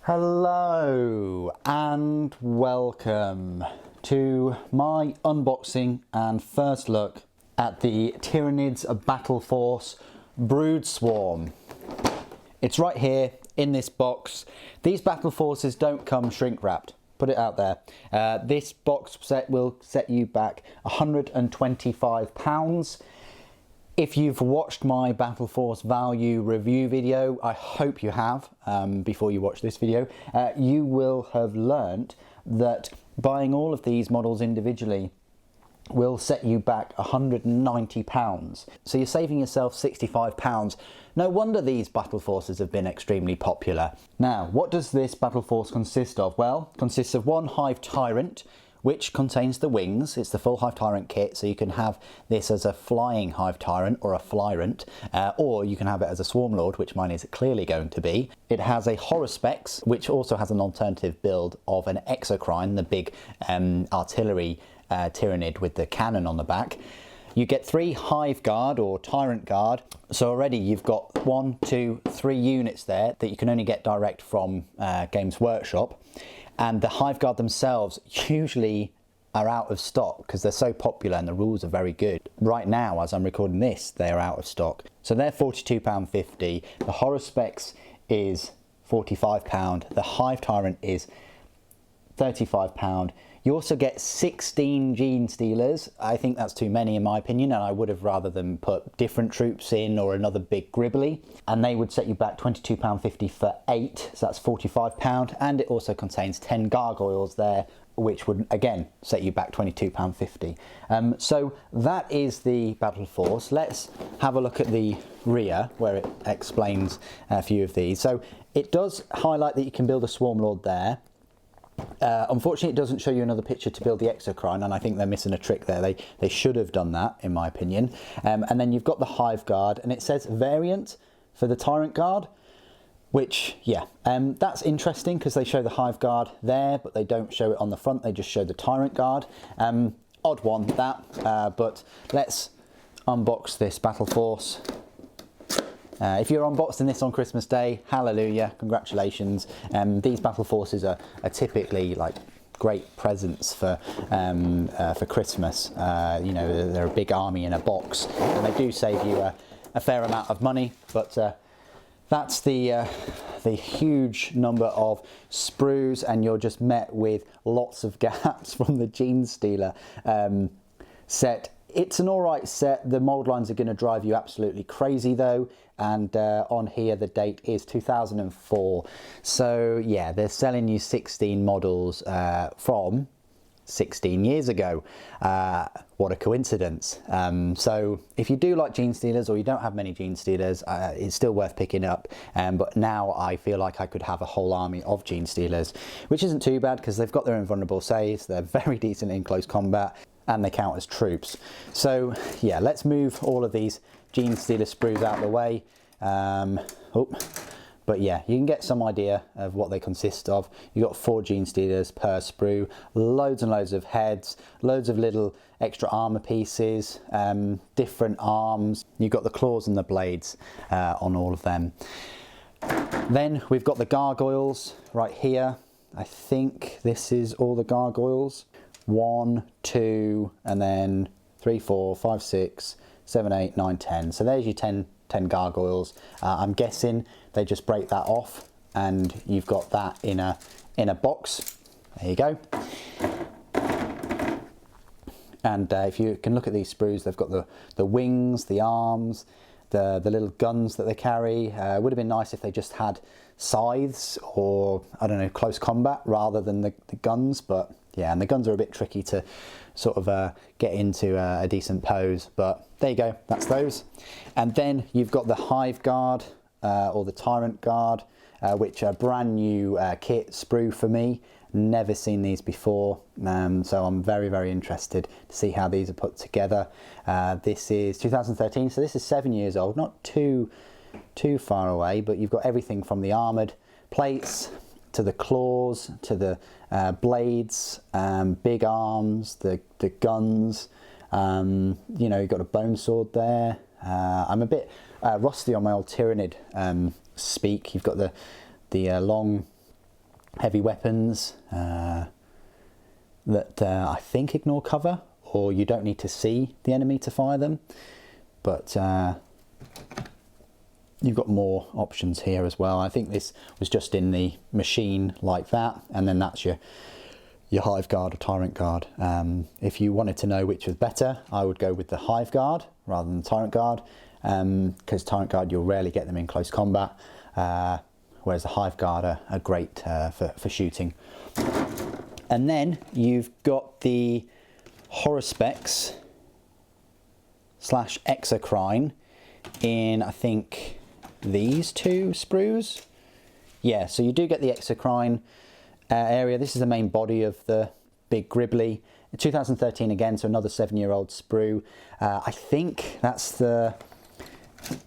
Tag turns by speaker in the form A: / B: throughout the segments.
A: Hello and welcome to my unboxing and first look at the Tyranids Battleforce Brood Swarm. It's right here in this box. These battle forces don't come shrink wrapped, put it out there. This box set will set you back £125. If you've watched my Battleforce value review video, I hope you have, before you watch this video, you will have learnt that buying all of these models individually will set you back £190. So you're saving yourself £65. No wonder these battle forces have been extremely popular. Now, what does this battle force consist of? Well, it consists of one Hive Tyrant, which contains the wings. It's the full Hive Tyrant kit, so you can have this as a flying Hive Tyrant or a Flyrant, or you can have it as a Swarm Lord, which mine is clearly going to be. It has a Horospex, which also has an alternative build of an Exocrine, the big artillery Tyranid with the cannon on the back. You get 3 Hive Guard or Tyrant Guard, so already you've got 1, 2, 3 units there that you can only get direct from Games Workshop. And the Hive Guard themselves usually are out of stock because they're so popular and the rules are very good. Right now, as I'm recording this, they're out of stock. So they're £42.50. The Horospex is £45. The Hive Tyrant is £35. You also get 16 Gene Stealers. I think that's too many in my opinion, and I would have rather them put different troops in or another big Gribbly. And they would set you back £22.50 for 8, so that's £45. And it also contains 10 Gargoyles there, which would again set you back £22.50. So that is the Battle Force. Let's have a look at the rear where it explains a few of these. So it does highlight that you can build a Swarm Lord there. Unfortunately, it doesn't show you another picture to build the Exocrine, and I think they're missing a trick there. They should have done that, in my opinion. And then you've got the Hive Guard, and it says variant for the Tyrant Guard, which, yeah, that's interesting because they show the Hive Guard there, but they don't show it on the front. They just show the Tyrant Guard. Odd one, that, but let's unbox this Battle Force. If you're unboxing this on Christmas Day, hallelujah, congratulations. These battle forces are typically like great presents for Christmas. You know, they're a big army in a box, and they do save you a fair amount of money. But that's the huge number of sprues, and you're just met with lots of gaps from the Gene Stealer set. It's an alright set. The mould lines are going to drive you absolutely crazy though, and on here the date is 2004. So yeah, they're selling you 16 models from 16 years ago. What a coincidence. So if you do like Gene Stealers, or you don't have many Gene Stealers, it's still worth picking up. But now I feel like I could have a whole army of Gene Stealers, which isn't too bad because they've got their invulnerable saves, they're very decent in close combat, and they count as troops. So yeah, let's move all of these Gene Stealer sprues out of the way. But yeah, you can get some idea of what they consist of. You've got 4 Gene Stealers per sprue, loads and loads of heads, loads of little extra armor pieces, different arms. You've got the claws and the blades on all of them. Then we've got the Gargoyles right here. I think this is all the Gargoyles. 1, 2, and then 3, 4, 5, 6, 7, 8, 9, 10. So there's your 10 Gargoyles. I'm guessing they just break that off, and you've got that in a box. There you go. And if you can look at these sprues, they've got the wings, the arms, the little guns that they carry. It would have been nice if they just had scythes or, I don't know, close combat rather than the guns, but yeah, and the guns are a bit tricky to sort of get into a decent pose, but there you go, that's those. And then you've got the Hive Guard or the Tyrant Guard, which are brand new kit sprue for me. Never seen these before, so I'm very, very interested to see how these are put together. This is 2013, so this is 7 years old, not too far away, but you've got everything from the armoured plates to the claws, to the blades, big arms, the guns. You know, you've got a bone sword there. I'm a bit rusty on my old Tyranid speak. You've got the long heavy weapons that I think ignore cover, or you don't need to see the enemy to fire them, but you've got more options here as well. I think this was just in the machine like that, and then that's your Hive Guard or Tyrant Guard. If you wanted to know which was better, I would go with the Hive Guard rather than the Tyrant Guard, because Tyrant Guard, you'll rarely get them in close combat, whereas the Hive Guard are great for shooting. And then you've got the Horospex / Exocrine in, I think, these two sprues. Yeah, so you do get the Exocrine area. This is the main body of the big Gribbly. 2013 again, so another 7-year-old sprue. I think that's the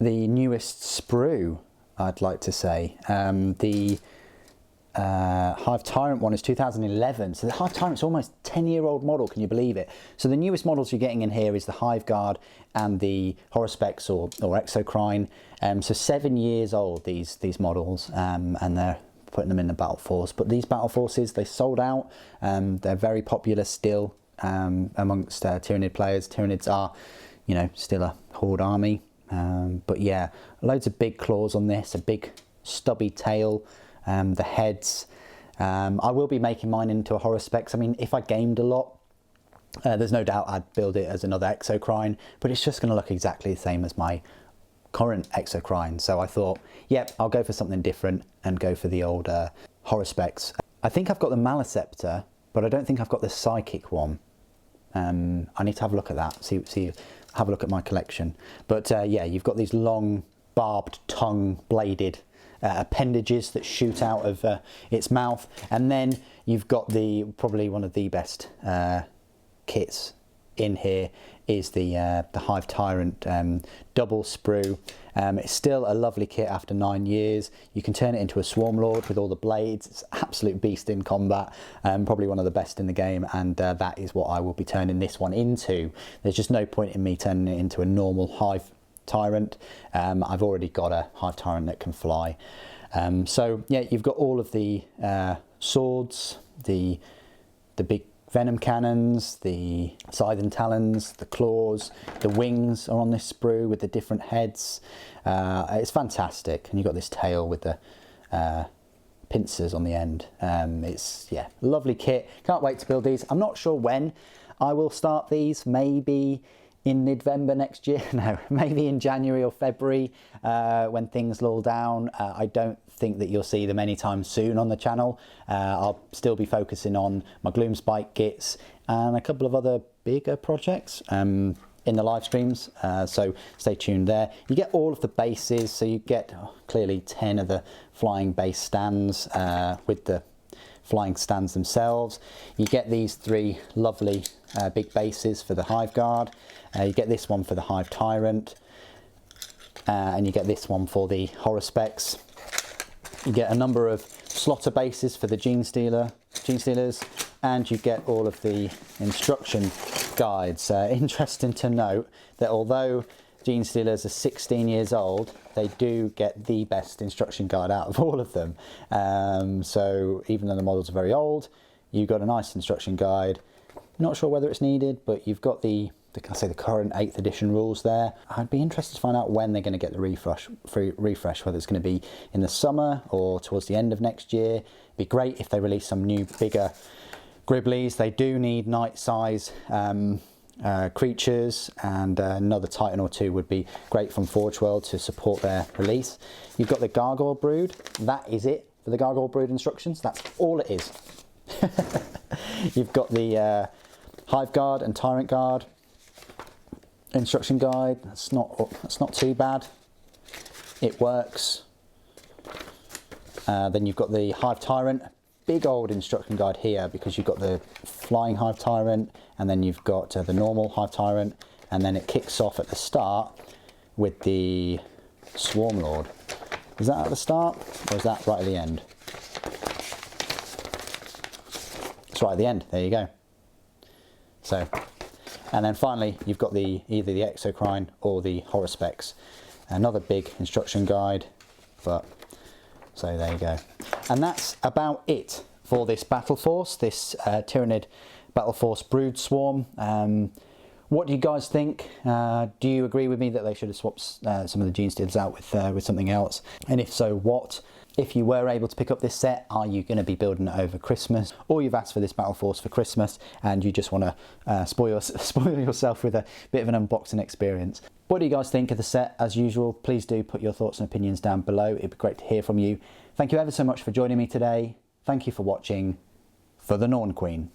A: newest sprue, I'd like to say. The Hive Tyrant one is 2011, so the Hive Tyrant's almost 10-year-old model, can you believe it? So the newest models you're getting in here is the Hive Guard and the Horospex or Exocrine. So 7 years old, these models, and they're putting them in the Battleforce. But these Battleforces, they sold out. They're very popular still amongst Tyranid players. Tyranids are, you know, still a horde army. But yeah, loads of big claws on this, a big stubby tail. The heads. I will be making mine into a Horospex. I mean, if I gamed a lot, there's no doubt I'd build it as another Exocrine, but it's just going to look exactly the same as my current Exocrine. So I thought, yep, I'll go for something different and go for the old Horospex. I think I've got the Maleceptor, but I don't think I've got the Psychic one. I need to have a look at that, have a look at my collection. But yeah, you've got these long, barbed, tongue-bladed appendages that shoot out of its mouth, and then you've got probably one of the best kits in here is the Hive Tyrant double sprue. It's still a lovely kit after 9 years. You can turn it into a Swarm Lord with all the blades. It's an absolute beast in combat, probably one of the best in the game, and that is what I will be turning this one into. There's just no point in me turning it into a normal Hive Tyrant. I've already got a Hive Tyrant that can fly. So yeah, you've got all of the swords, the big venom cannons, the scythe talons, the claws, the wings are on this sprue with the different heads. It's fantastic, and you've got this tail with the pincers on the end. It's, yeah, lovely kit. Can't wait to build these. I'm not sure when I will start these, maybe in November next year, no, maybe in January or February when things lull down. I don't think that you'll see them anytime soon on the channel. I'll still be focusing on my Gloomspike kits and a couple of other bigger projects in the live streams, so stay tuned there. You get all of the bases, so you get clearly 10 of the flying base stands with the flying stands themselves. You get these 3 lovely big bases for the Hive Guard. You get this one for the Hive Tyrant, and you get this one for the Horospex. You get a number of slaughter bases for the Gene Stealers, and you get all of the instruction guides. Interesting to note that although Gene Stealers are 16 years old, they do get the best instruction guide out of all of them. So even though the models are very old, you've got a nice instruction guide. Not sure whether it's needed, but you've got the current 8th edition rules there. I'd be interested to find out when they're going to get the refresh, whether it's going to be in the summer or towards the end of next year. It'd be great if they release some new, bigger Gribblies. They do need night-size creatures, and another Titan or 2 would be great from Forge World to support their release. You've got the Gargoyle Brood. That is it for the Gargoyle Brood instructions. That's all it is. You've got the Hive Guard and Tyrant Guard instruction guide. That's not too bad. It works. Then you've got the Hive Tyrant, big old instruction guide here, because you've got the flying Hive Tyrant, and then you've got the normal Hive Tyrant, and then it kicks off at the start with the Swarm Lord. Is that at the start, or is that right at the end? It's right at the end. There you go. So, and then finally you've got either the Exocrine or the Horospex. Another big instruction guide, but so there you go. And that's about it for this Battleforce, this Tyranid Battleforce Brood Swarm. What do you guys think? Do you agree with me that they should have swapped some of the Gene Stealers out with something else? And if so, what? If you were able to pick up this set, are you going to be building it over Christmas? Or you've asked for this Battleforce for Christmas and you just want to spoil yourself with a bit of an unboxing experience? What do you guys think of the set? As usual, please do put your thoughts and opinions down below. It'd be great to hear from you. Thank you ever so much for joining me today. Thank you for watching. For the Norn Queen.